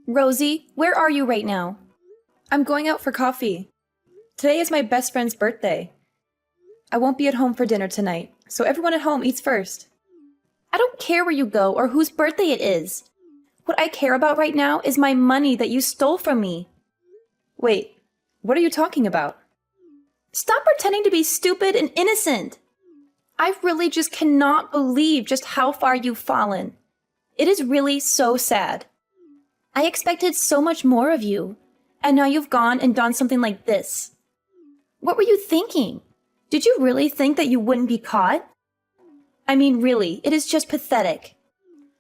Rosie, where are you right now? I'm going out for coffee. Today is my best friend's birthday. I won't be at home for dinner tonight, so everyone at home eats first. I don't care where you go or whose birthday it is. What I care about right now is my money that you stole from me. Wait, what are you talking about? Stop pretending to be stupid and innocent. I really just cannot believe just how far you've fallen. It is really so sad. I expected so much more of you, and now you've gone and done something like this. What were you thinking? Did you really think that you wouldn't be caught? I mean, really, it is just pathetic.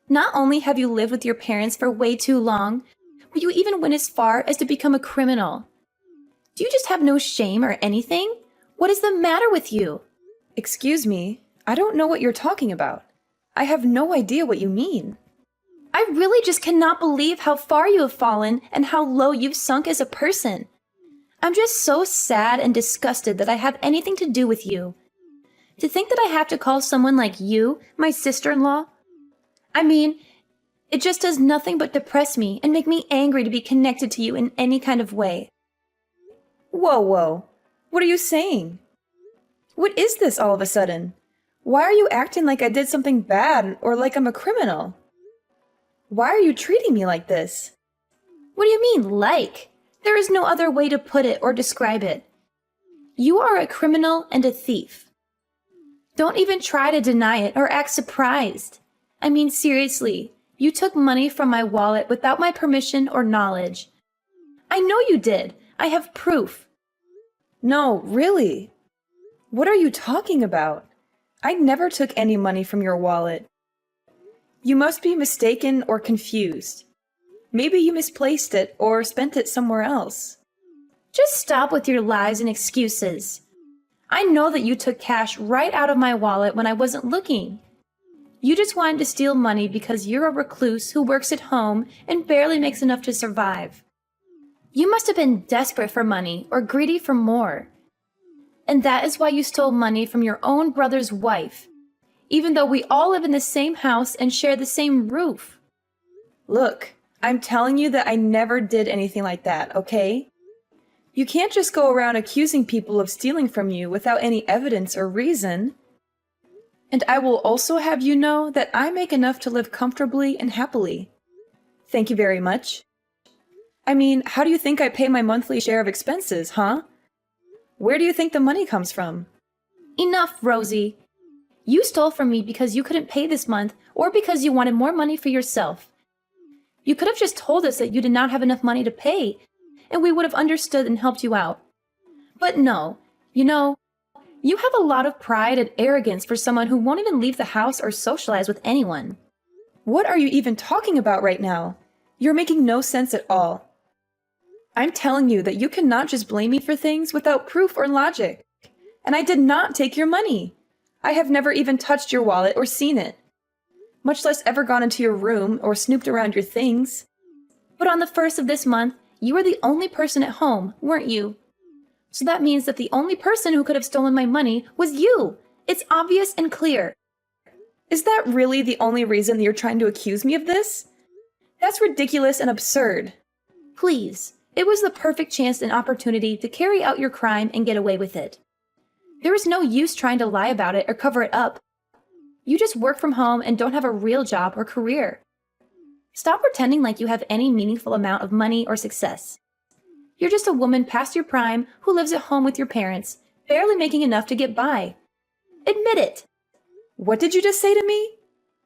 Not only have you lived with your parents for way too long, but you even went as far as to become a criminal. Do you just have no shame or anything? What is the matter with you? Excuse me, I don't know what you're talking about. I have no idea what you mean. I really just cannot believe how far you have fallen and how low you've sunk as a person. I'm just so sad and disgusted that I have anything to do with you. To think that I have to call someone like you my sister-in-law? I mean, it just does nothing but depress me and make me angry to be connected to you in any kind of way. Whoa. What are you saying? What is this all of a sudden? Why are you acting like I did something bad or like I'm a criminal? Why are you treating me like this? What do you mean, like? There is no other way to put it or describe it. You are a criminal and a thief. Don't even try to deny it or act surprised. I mean, seriously, you took money from my wallet without my permission or knowledge. I know you did. I have proof. No, really? What are you talking about? I never took any money from your wallet. You must be mistaken or confused. Maybe you misplaced it or spent it somewhere else. Just stop with your lies and excuses. I know that you took cash right out of my wallet when I wasn't looking. You just wanted to steal money because you're a recluse who works at home and barely makes enough to survive. You must have been desperate for money or greedy for more. And that is why you stole money from your own brother's wife, even though we all live in the same house and share the same roof. Look, I'm telling you that I never did anything like that, okay? You can't just go around accusing people of stealing from you without any evidence or reason. And I will also have you know that I make enough to live comfortably and happily. Thank you very much. I mean, how do you think I pay my monthly share of expenses, huh? Where do you think the money comes from? Enough, Rosie. You stole from me because you couldn't pay this month or because you wanted more money for yourself. You could have just told us that you did not have enough money to pay, and we would have understood and helped you out. But no, you know, you have a lot of pride and arrogance for someone who won't even leave the house or socialize with anyone. What are you even talking about right now? You're making no sense at all. I'm telling you that you cannot just blame me for things without proof or logic. And I did not take your money. I have never even touched your wallet or seen it, much less ever gone into your room or snooped around your things. But on the 1st of this month, you were the only person at home, weren't you? So that means that the only person who could have stolen my money was you. It's obvious and clear. Is that really the only reason that you're trying to accuse me of this? That's ridiculous and absurd. Please, it was the perfect chance and opportunity to carry out your crime and get away with it. There is no use trying to lie about it or cover it up. You just work from home and don't have a real job or career. Stop pretending like you have any meaningful amount of money or success. You're just a woman past your prime who lives at home with your parents, barely making enough to get by. Admit it. What did you just say to me?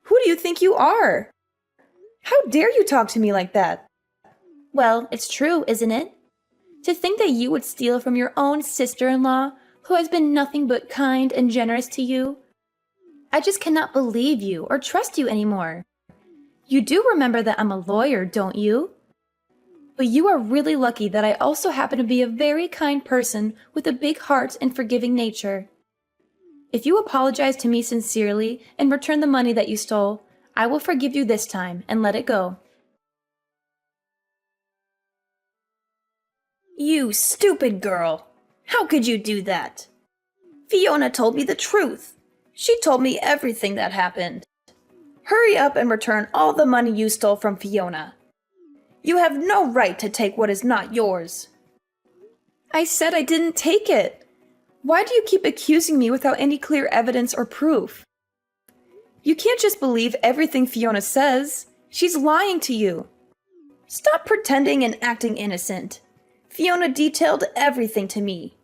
Who do you think you are? How dare you talk to me like that? Well, it's true, isn't it? To think that you would steal from your own sister-in-law, who has been nothing but kind and generous to you. I just cannot believe you or trust you anymore. You do remember that I'm a lawyer, don't you? But you are really lucky that I also happen to be a very kind person with a big heart and forgiving nature. If you apologize to me sincerely and return the money that you stole, I will forgive you this time and let it go. You stupid girl! How could you do that? Fiona told me the truth. She told me everything that happened. Hurry up and return all the money you stole from Fiona. You have no right to take what is not yours. I said I didn't take it. Why do you keep accusing me without any clear evidence or proof? You can't just believe everything Fiona says. She's lying to you. Stop pretending and acting innocent. Fiona detailed everything to me.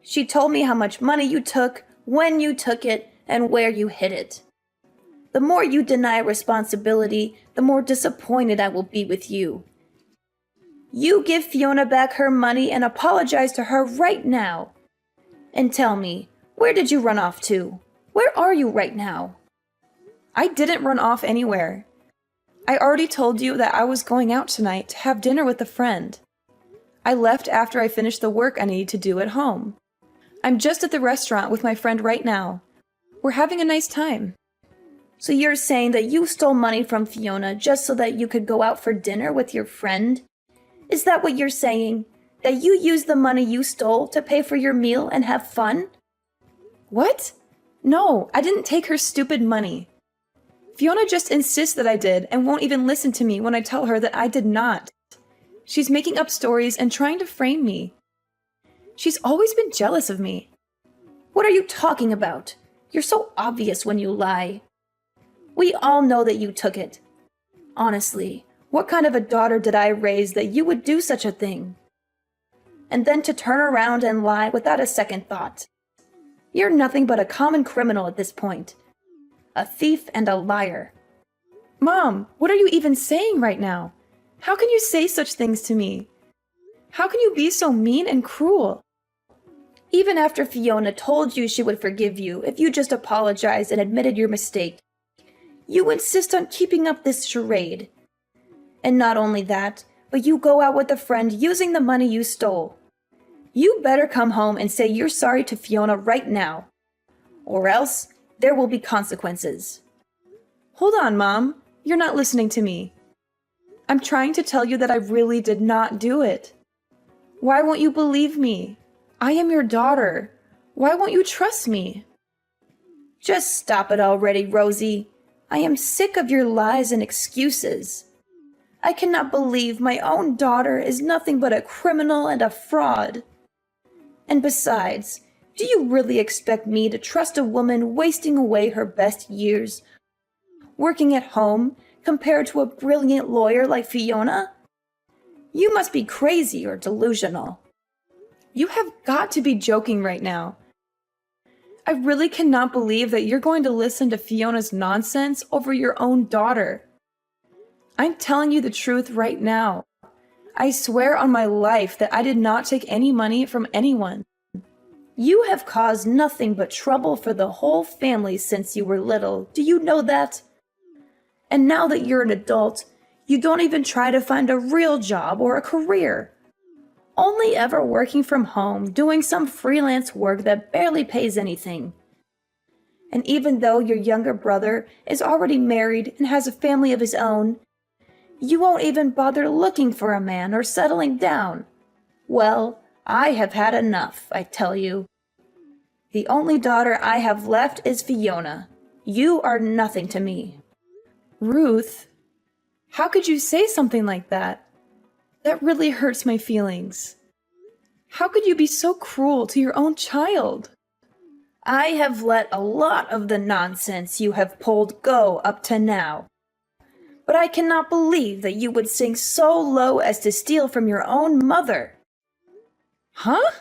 She told me how much money you took, when you took it, and where you hid it. The more you deny responsibility, the more disappointed I will be with you. You give Fiona back her money and apologize to her right now. And tell me, where did you run off to? Where are you right now? I didn't run off anywhere. I already told you that I was going out tonight to have dinner with a friend. I left after I finished the work I needed to do at home. I'm just at the restaurant with my friend right now. We're having a nice time. So you're saying that you stole money from Fiona just so that you could go out for dinner with your friend? Is that what you're saying? That you used the money you stole to pay for your meal and have fun? What? No, I didn't take her stupid money. Fiona just insists that I did and won't even listen to me when I tell her that I did not. She's making up stories and trying to frame me. She's always been jealous of me. What are you talking about? You're so obvious when you lie. We all know that you took it. Honestly, what kind of a daughter did I raise that you would do such a thing? And then to turn around and lie without a second thought. You're nothing but a common criminal at this point. A thief and a liar. Mom, what are you even saying right now? How can you say such things to me? How can you be so mean and cruel? Even after Fiona told you she would forgive you if you just apologized and admitted your mistake, you insist on keeping up this charade. And not only that, but you go out with a friend using the money you stole. You better come home and say you're sorry to Fiona right now. Or else, there will be consequences. Hold on, Mom. You're not listening to me. I'm trying to tell you that I really did not do it. Why won't you believe me? I am your daughter. Why won't you trust me? Just stop it already, Rosie. I am sick of your lies and excuses. I cannot believe my own daughter is nothing but a criminal and a fraud. And besides, do you really expect me to trust a woman wasting away her best years, working at home, compared to a brilliant lawyer like Fiona? You must be crazy or delusional. You have got to be joking right now. I really cannot believe that you're going to listen to Fiona's nonsense over your own daughter. I'm telling you the truth right now. I swear on my life that I did not take any money from anyone. You have caused nothing but trouble for the whole family since you were little. Do you know that? And now that you're an adult, you don't even try to find a real job or a career. Only ever working from home, doing some freelance work that barely pays anything. And even though your younger brother is already married and has a family of his own, you won't even bother looking for a man or settling down. Well, I have had enough, I tell you. The only daughter I have left is Fiona. You are nothing to me. Ruth, how could you say something like that? That really hurts my feelings. How could you be so cruel to your own child? I have let a lot of the nonsense you have pulled go up to now. But I cannot believe that you would sink so low as to steal from your own mother. Huh?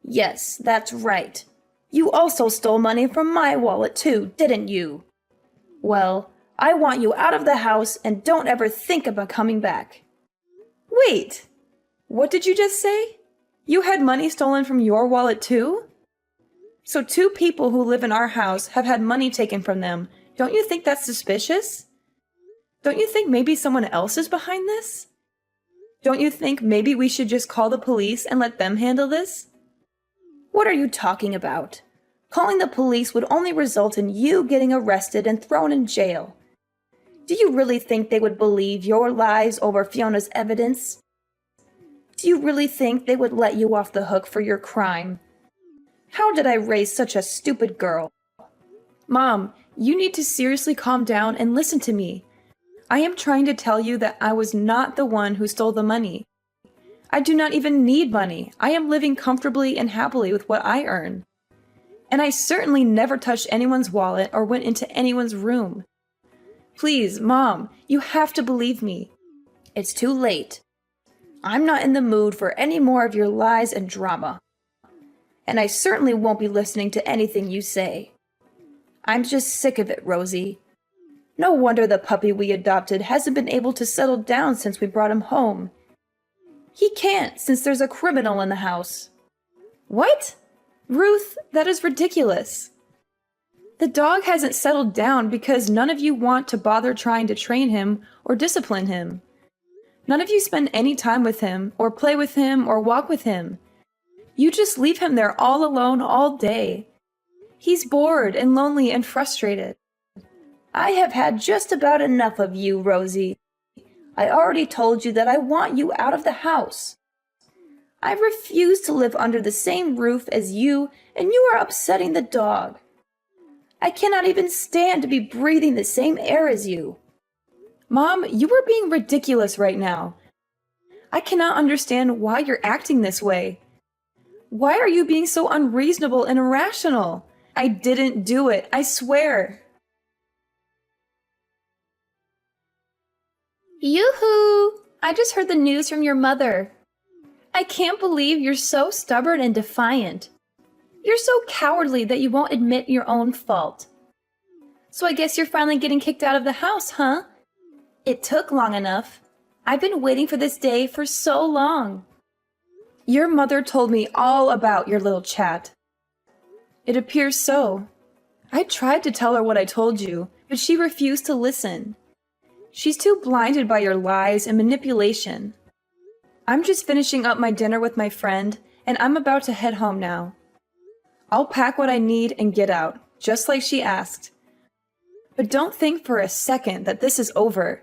Yes, that's right. You also stole money from my wallet too, didn't you? Well, I want you out of the house and don't ever think about coming back. Wait, what did you just say? You had money stolen from your wallet too? So 2 people who live in our house have had money taken from them. Don't you think that's suspicious? Don't you think maybe someone else is behind this? Don't you think maybe we should just call the police and let them handle this? What are you talking about? Calling the police would only result in you getting arrested and thrown in jail. Do you really think they would believe your lies over Fiona's evidence? Do you really think they would let you off the hook for your crime? How did I raise such a stupid girl? Mom, you need to seriously calm down and listen to me. I am trying to tell you that I was not the one who stole the money. I do not even need money. I am living comfortably and happily with what I earn. And I certainly never touched anyone's wallet or went into anyone's room. Please, Mom, you have to believe me. It's too late. I'm not in the mood for any more of your lies and drama. And I certainly won't be listening to anything you say. I'm just sick of it, Rosie. No wonder the puppy we adopted hasn't been able to settle down since we brought him home. He can't, since there's a criminal in the house. What? Ruth, that is ridiculous. The dog hasn't settled down because none of you want to bother trying to train him or discipline him. None of you spend any time with him, or play with him, or walk with him. You just leave him there all alone all day. He's bored and lonely and frustrated. I have had just about enough of you, Rosie. I already told you that I want you out of the house. I refuse to live under the same roof as you, and you are upsetting the dog. I cannot even stand to be breathing the same air as you. Mom, you are being ridiculous right now. I cannot understand why you're acting this way. Why are you being so unreasonable and irrational? I didn't do it, I swear. Yoo-hoo! I just heard the news from your mother. I can't believe you're so stubborn and defiant. You're so cowardly that you won't admit your own fault. So I guess you're finally getting kicked out of the house, huh? It took long enough. I've been waiting for this day for so long. Your mother told me all about your little chat. It appears so. I tried to tell her what I told you, but she refused to listen. She's too blinded by your lies and manipulation. I'm just finishing up my dinner with my friend, and I'm about to head home now. I'll pack what I need and get out, just like she asked. But don't think for a second that this is over.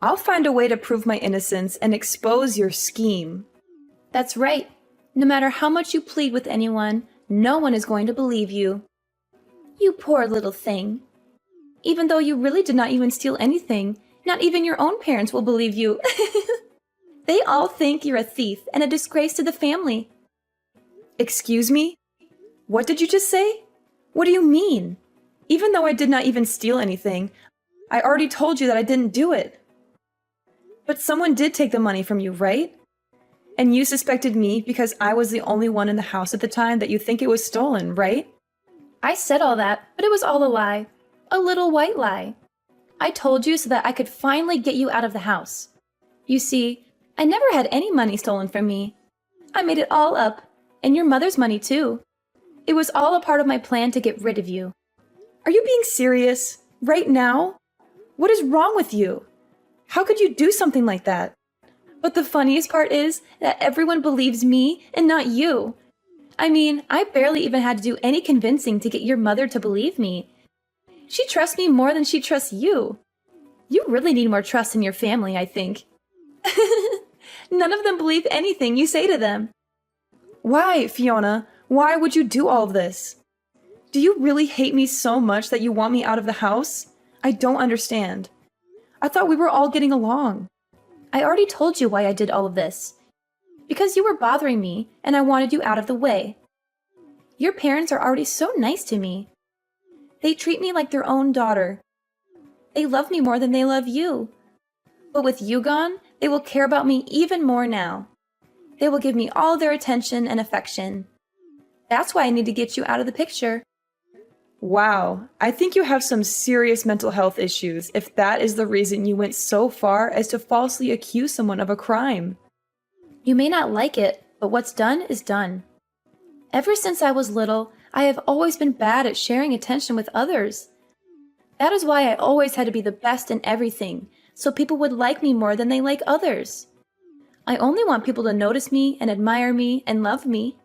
I'll find a way to prove my innocence and expose your scheme. That's right. No matter how much you plead with anyone, no one is going to believe you. You poor little thing. Even though you really did not even steal anything, not even your own parents will believe you. They all think you're a thief and a disgrace to the family. Excuse me? What did you just say? What do you mean? Even though I did not even steal anything, I already told you that I didn't do it. But someone did take the money from you, right? And you suspected me because I was the only one in the house at the time that you think it was stolen, right? I said all that, but it was all a lie. A little white lie. I told you so that I could finally get you out of the house. You see, I never had any money stolen from me. I made it all up, and your mother's money too. It was all a part of my plan to get rid of you. Are you being serious? Right now? What is wrong with you? How could you do something like that? But the funniest part is that everyone believes me and not you. I mean, I barely even had to do any convincing to get your mother to believe me. She trusts me more than she trusts you. You really need more trust in your family, I think. None of them believe anything you say to them. Why, Fiona? Why would you do all of this? Do you really hate me so much that you want me out of the house? I don't understand. I thought we were all getting along. I already told you why I did all of this. Because you were bothering me, and I wanted you out of the way. Your parents are already so nice to me. They treat me like their own daughter. They love me more than they love you. But with you gone, they will care about me even more now. They will give me all their attention and affection. That's why I need to get you out of the picture. Wow, I think you have some serious mental health issues if that is the reason you went so far as to falsely accuse someone of a crime. You may not like it, but what's done is done. Ever since I was little, I have always been bad at sharing attention with others. That is why I always had to be the best in everything, so people would like me more than they like others. I only want people to notice me and admire me and love me.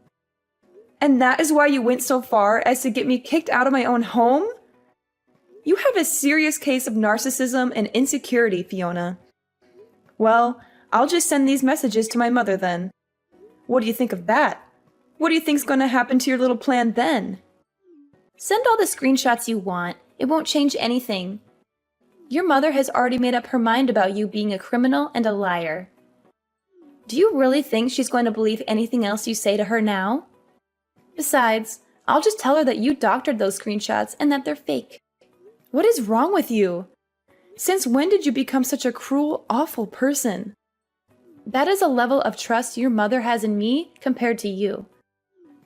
And that is why you went so far as to get me kicked out of my own home? You have a serious case of narcissism and insecurity, Fiona. Well, I'll just send these messages to my mother then. What do you think of that? What do you think's going to happen to your little plan then? Send all the screenshots you want. It won't change anything. Your mother has already made up her mind about you being a criminal and a liar. Do you really think she's going to believe anything else you say to her now? Besides, I'll just tell her that you doctored those screenshots and that they're fake. What is wrong with you? Since when did you become such a cruel, awful person? That is a level of trust your mother has in me compared to you.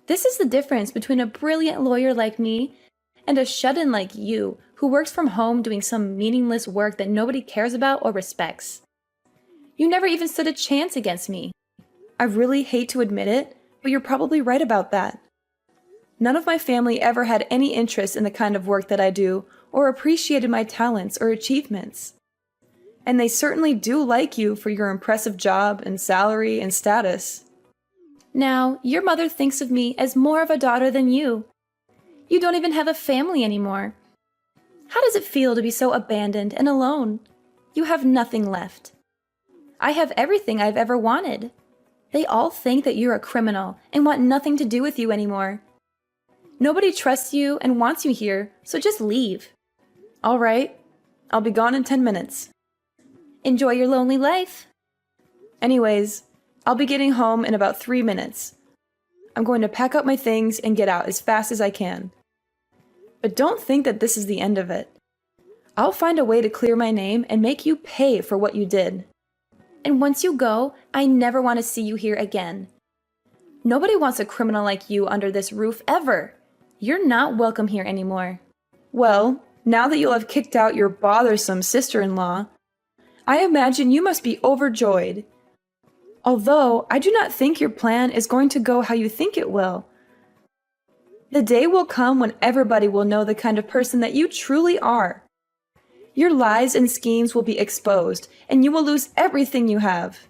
This is the difference between a brilliant lawyer like me and a shut-in like you who works from home doing some meaningless work that nobody cares about or respects. You never even stood a chance against me. I really hate to admit it, but you're probably right about that. None of my family ever had any interest in the kind of work that I do or appreciated my talents or achievements. And they certainly do like you for your impressive job and salary and status. Now, your mother thinks of me as more of a daughter than you. You don't even have a family anymore. How does it feel to be so abandoned and alone? You have nothing left. I have everything I've ever wanted. They all think that you're a criminal and want nothing to do with you anymore. Nobody trusts you and wants you here, so just leave. All right, I'll be gone in 10 minutes. Enjoy your lonely life. Anyways, I'll be getting home in about 3 minutes. I'm going to pack up my things and get out as fast as I can. But don't think that this is the end of it. I'll find a way to clear my name and make you pay for what you did. And once you go, I never want to see you here again. Nobody wants a criminal like you under this roof ever. You're not welcome here anymore. Well, now that you'll have kicked out your bothersome sister-in-law, I imagine you must be overjoyed. Although, I do not think your plan is going to go how you think it will. The day will come when everybody will know the kind of person that you truly are. Your lies and schemes will be exposed, and you will lose everything you have.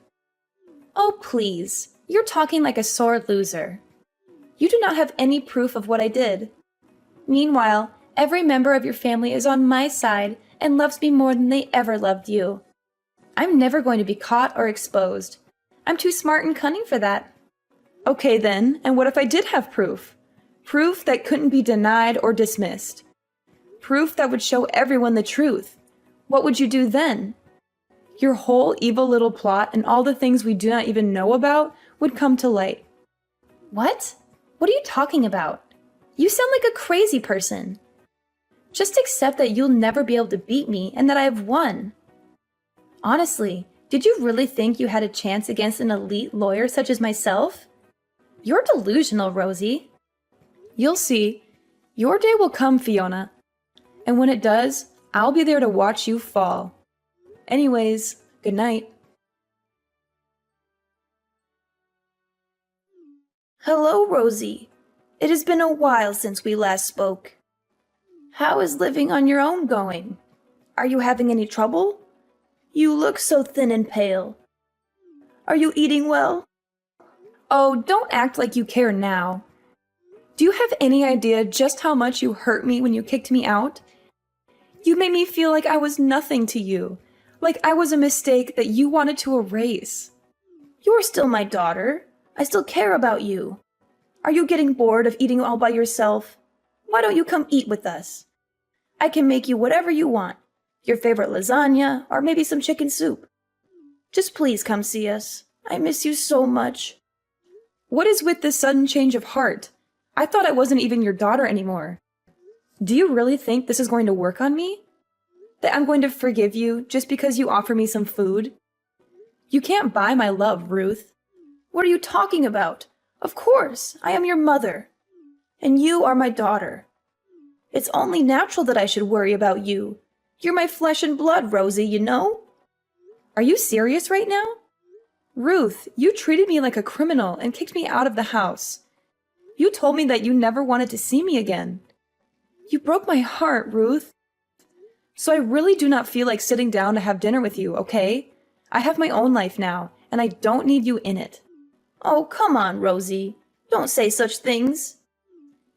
Oh, please. You're talking like a sore loser. You do not have any proof of what I did. Meanwhile, every member of your family is on my side and loves me more than they ever loved you. I'm never going to be caught or exposed. I'm too smart and cunning for that. Okay then, and what if I did have proof? Proof that couldn't be denied or dismissed. Proof that would show everyone the truth. What would you do then? Your whole evil little plot and all the things we do not even know about would come to light. What? What are you talking about? You sound like a crazy person. Just accept that you'll never be able to beat me and that I have won. Honestly, did you really think you had a chance against an elite lawyer such as myself? You're delusional, Rosie. You'll see. Your day will come, Fiona. And when it does, I'll be there to watch you fall. Anyways, good night. Hello, Rosie. It has been a while since we last spoke. How is living on your own going? Are you having any trouble? You look so thin and pale. Are you eating well? Oh, don't act like you care now. Do you have any idea just how much you hurt me when you kicked me out? You made me feel like I was nothing to you, like I was a mistake that you wanted to erase. You're still my daughter. I still care about you. Are you getting bored of eating all by yourself? Why don't you come eat with us? I can make you whatever you want. Your favorite lasagna, or maybe some chicken soup. Just please come see us. I miss you so much. What is with this sudden change of heart? I thought I wasn't even your daughter anymore. Do you really think this is going to work on me? That I'm going to forgive you just because you offer me some food? You can't buy my love, Ruth. What are you talking about? Of course, I am your mother. And you are my daughter. It's only natural that I should worry about you. You're my flesh and blood, Rosie, you know? Are you serious right now? Ruth, you treated me like a criminal and kicked me out of the house. You told me that you never wanted to see me again. You broke my heart, Ruth. So I really do not feel like sitting down to have dinner with you, okay? I have my own life now, and I don't need you in it. Oh, come on, Rosie. Don't say such things.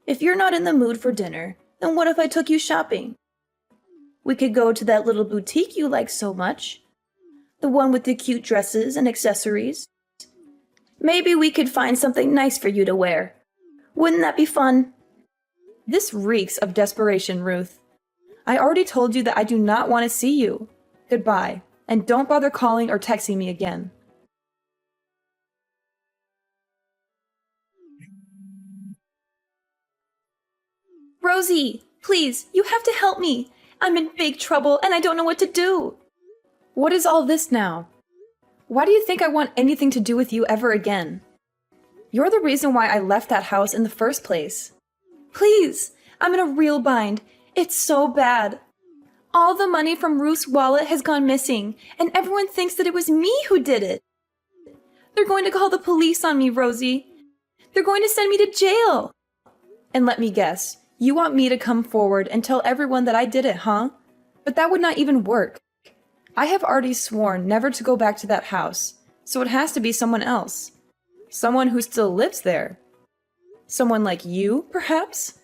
If you're not in the mood for dinner, then what if I took you shopping? We could go to that little boutique you like so much. The one with the cute dresses and accessories. Maybe we could find something nice for you to wear. Wouldn't that be fun? This reeks of desperation, Ruth. I already told you that I do not want to see you. Goodbye, and don't bother calling or texting me again. Rosie, please, you have to help me. I'm in big trouble and I don't know what to do. What is all this now? Why do you think I want anything to do with you ever again? You're the reason why I left that house in the first place. Please, I'm in a real bind. It's so bad. All the money from Ruth's wallet has gone missing, and everyone thinks that it was me who did it. They're going to call the police on me, Rosie. They're going to send me to jail. And let me guess, you want me to come forward and tell everyone that I did it, huh? But that would not even work. I have already sworn never to go back to that house, so it has to be someone else. Someone who still lives there. Someone like you, perhaps?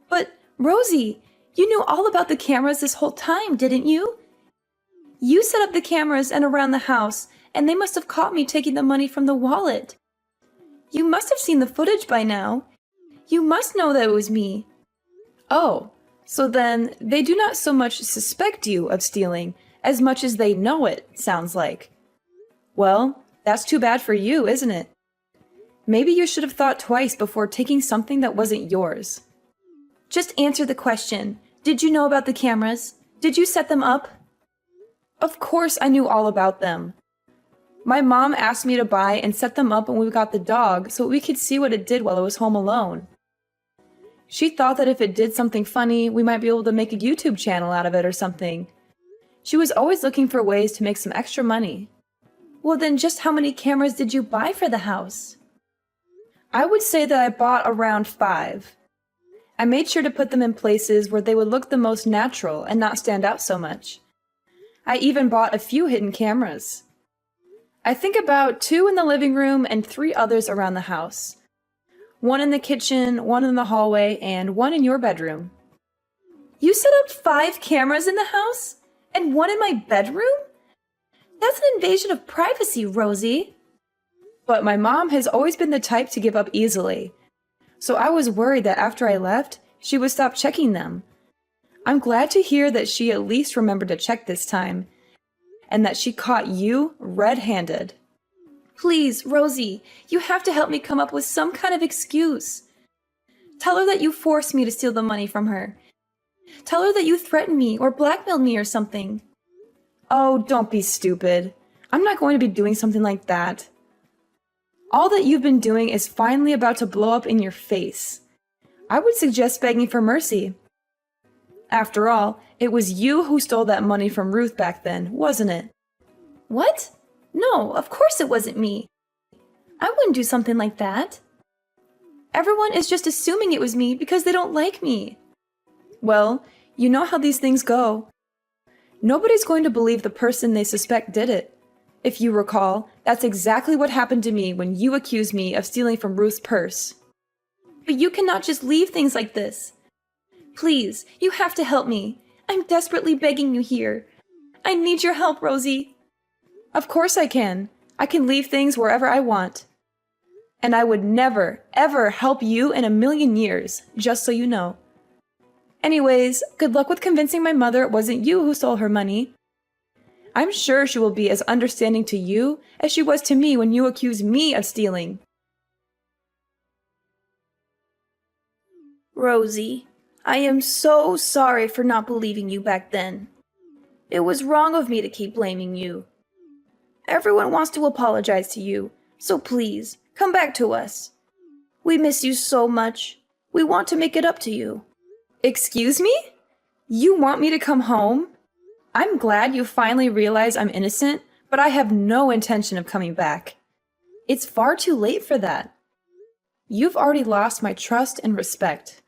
But, Rosie, you knew all about the cameras this whole time, didn't you? You set up the cameras and around the house, and they must have caught me taking the money from the wallet. You must have seen the footage by now. You must know that it was me. Oh, so then they do not so much suspect you of stealing as much as they know it, sounds like. Well, that's too bad for you, isn't it? Maybe you should have thought twice before taking something that wasn't yours. Just answer the question. Did you know about the cameras? Did you set them up? Of course I knew all about them. My mom asked me to buy and set them up when we got the dog so we could see what it did while it was home alone. She thought that if it did something funny, we might be able to make a YouTube channel out of it or something. She was always looking for ways to make some extra money. Well, then just how many cameras did you buy for the house? I would say that I bought around 5. I made sure to put them in places where they would look the most natural and not stand out so much. I even bought a few hidden cameras. I think about 2 in the living room and 3 others around the house. 1 in the kitchen, 1 in the hallway, and 1 in your bedroom. You set up 5 cameras in the house? And 1 in my bedroom? That's an invasion of privacy, Rosie. But my mom has always been the type to give up easily. So I was worried that after I left, she would stop checking them. I'm glad to hear that she at least remembered to check this time, and that she caught you red-handed. Please, Rosie, you have to help me come up with some kind of excuse. Tell her that you forced me to steal the money from her. Tell her that you threatened me or blackmailed me or something. Oh, don't be stupid. I'm not going to be doing something like that. All that you've been doing is finally about to blow up in your face. I would suggest begging for mercy. After all, it was you who stole that money from Ruth back then, wasn't it? What? No, of course it wasn't me. I wouldn't do something like that. Everyone is just assuming it was me because they don't like me. Well, you know how these things go. Nobody's going to believe the person they suspect did it. If you recall, that's exactly what happened to me when you accused me of stealing from Ruth's purse. But you cannot just leave things like this. Please, you have to help me. I'm desperately begging you here. I need your help, Rosie. Of course I can. I can leave things wherever I want. And I would never, ever help you in a million years, just so you know. Anyways, good luck with convincing my mother it wasn't you who stole her money. I'm sure she will be as understanding to you as she was to me when you accused me of stealing. Rosie, I am so sorry for not believing you back then. It was wrong of me to keep blaming you. Everyone wants to apologize to you, so please, come back to us. We miss you so much. We want to make it up to you. Excuse me? You want me to come home? I'm glad you finally realize I'm innocent, but I have no intention of coming back. It's far too late for that. You've already lost my trust and respect.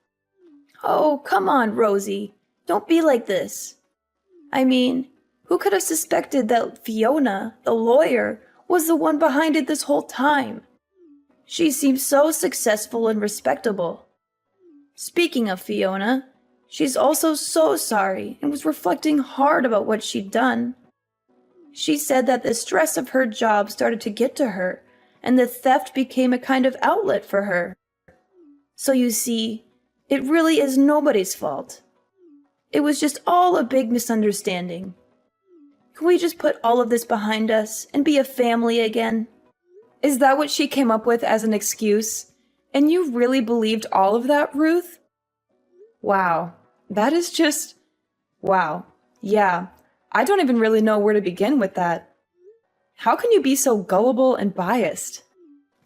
Oh, come on, Rosie. Don't be like this. I mean, who could have suspected that Fiona, the lawyer, was the one behind it this whole time? She seems so successful and respectable. Speaking of Fiona, she's also so sorry and was reflecting hard about what she'd done. She said that the stress of her job started to get to her, and the theft became a kind of outlet for her. So you see, it really is nobody's fault. It was just all a big misunderstanding. Can we just put all of this behind us and be a family again? Is that what she came up with as an excuse? And you really believed all of that, Ruth? Wow. That is just... Wow. Yeah. I don't even really know where to begin with that. How can you be so gullible and biased?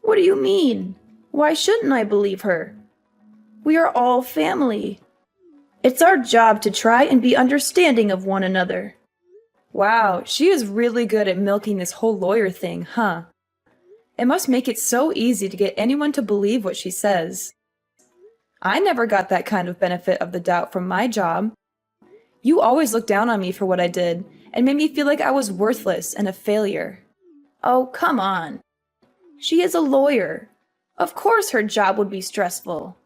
What do you mean? Why shouldn't I believe her? We are all family. It's our job to try and be understanding of one another. Wow, she is really good at milking this whole lawyer thing, huh? It must make it so easy to get anyone to believe what she says. I never got that kind of benefit of the doubt from my job. You always looked down on me for what I did and made me feel like I was worthless and a failure. Oh, come on. She is a lawyer. Of course her job would be stressful.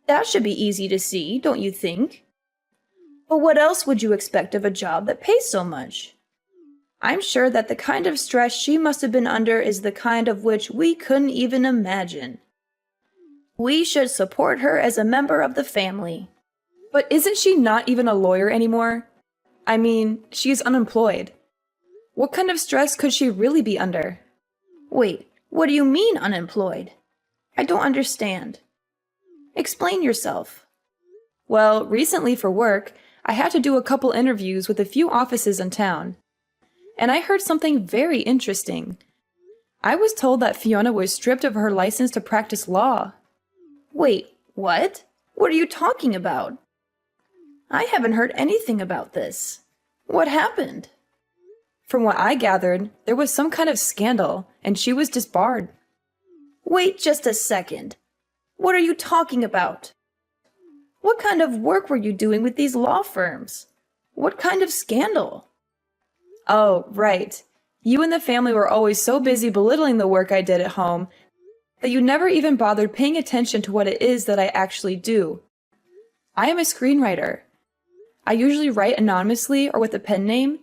That should be easy to see, don't you think? But what else would you expect of a job that pays so much? I'm sure that the kind of stress she must have been under is the kind of which we couldn't even imagine. We should support her as a member of the family. But isn't she not even a lawyer anymore? I mean, she is unemployed. What kind of stress could she really be under? Wait, what do you mean unemployed? I don't understand. Explain yourself. Well, recently for work, I had to do a couple interviews with a few offices in town. And I heard something very interesting. I was told that Fiona was stripped of her license to practice law. Wait, what? What are you talking about? I haven't heard anything about this. What happened? From what I gathered, there was some kind of scandal, and she was disbarred. Wait just a second. What are you talking about? What kind of work were you doing with these law firms? What kind of scandal? Oh, right. You and the family were always so busy belittling the work I did at home that you never even bothered paying attention to what it is that I actually do. I am a screenwriter. I usually write anonymously or with a pen name,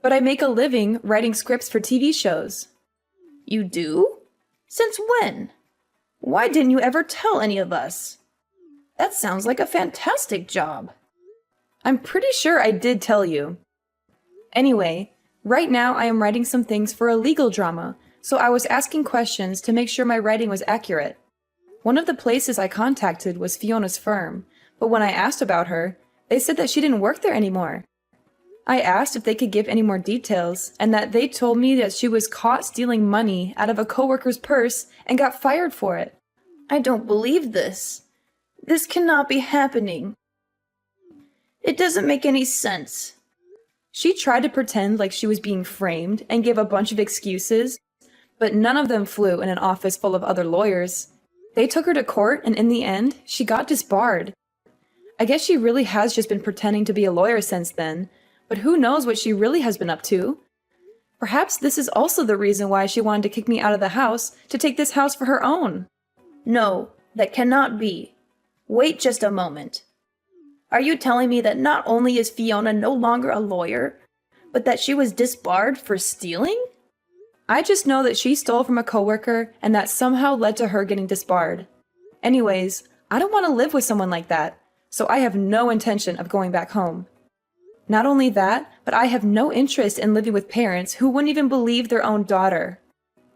but I make a living writing scripts for TV shows. You do? Since when? Why didn't you ever tell any of us? That sounds like a fantastic job. I'm pretty sure I did tell you. Anyway, right now I am writing some things for a legal drama, so I was asking questions to make sure my writing was accurate. One of the places I contacted was Fiona's firm, but when I asked about her, they said that she didn't work there anymore. I asked if they could give any more details, and that they told me that she was caught stealing money out of a coworker's purse and got fired for it. I don't believe this. This cannot be happening. It doesn't make any sense. She tried to pretend like she was being framed and gave a bunch of excuses, but none of them flew in an office full of other lawyers. They took her to court, and in the end, she got disbarred. I guess she really has just been pretending to be a lawyer since then, but who knows what she really has been up to? Perhaps this is also the reason why she wanted to kick me out of the house to take this house for her own. No, that cannot be. Wait just a moment. Are you telling me that not only is Fiona no longer a lawyer, but that she was disbarred for stealing? I just know that she stole from a coworker and that somehow led to her getting disbarred. Anyways, I don't want to live with someone like that, so I have no intention of going back home. Not only that, but I have no interest in living with parents who wouldn't even believe their own daughter.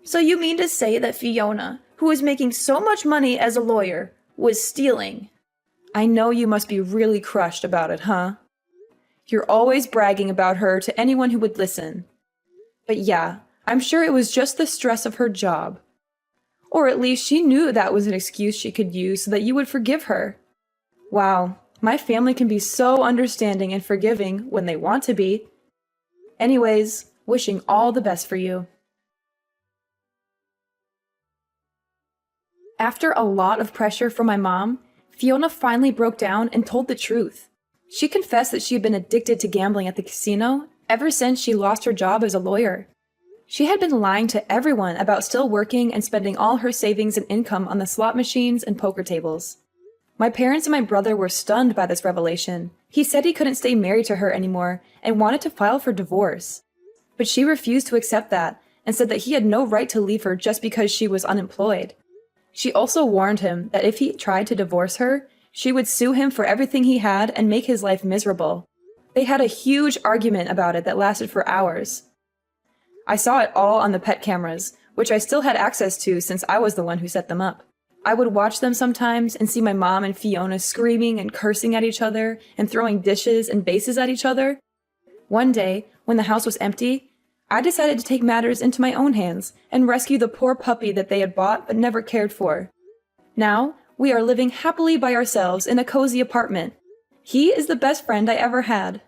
So you mean to say that Fiona, who is making so much money as a lawyer, was stealing? I know you must be really crushed about it, huh? You're always bragging about her to anyone who would listen. But yeah, I'm sure it was just the stress of her job. Or at least she knew that was an excuse she could use so that you would forgive her. Wow, my family can be so understanding and forgiving when they want to be. Anyways, wishing all the best for you. After a lot of pressure from my mom, Fiona finally broke down and told the truth. She confessed that she had been addicted to gambling at the casino ever since she lost her job as a lawyer. She had been lying to everyone about still working and spending all her savings and income on the slot machines and poker tables. My parents and my brother were stunned by this revelation. He said he couldn't stay married to her anymore and wanted to file for divorce. But she refused to accept that and said that he had no right to leave her just because she was unemployed. She also warned him that if he tried to divorce her, She would sue him for everything he had and make his life miserable. They had a huge argument about it that lasted for hours. I saw it all on the pet cameras, which I still had access to since I was the one who set them up. I would watch them sometimes and see my mom and Fiona screaming and cursing at each other and throwing dishes and vases at each other. One day, when the house was empty, I decided to take matters into my own hands and rescue the poor puppy that they had bought but never cared for. Now, we are living happily by ourselves in a cozy apartment. He is the best friend I ever had.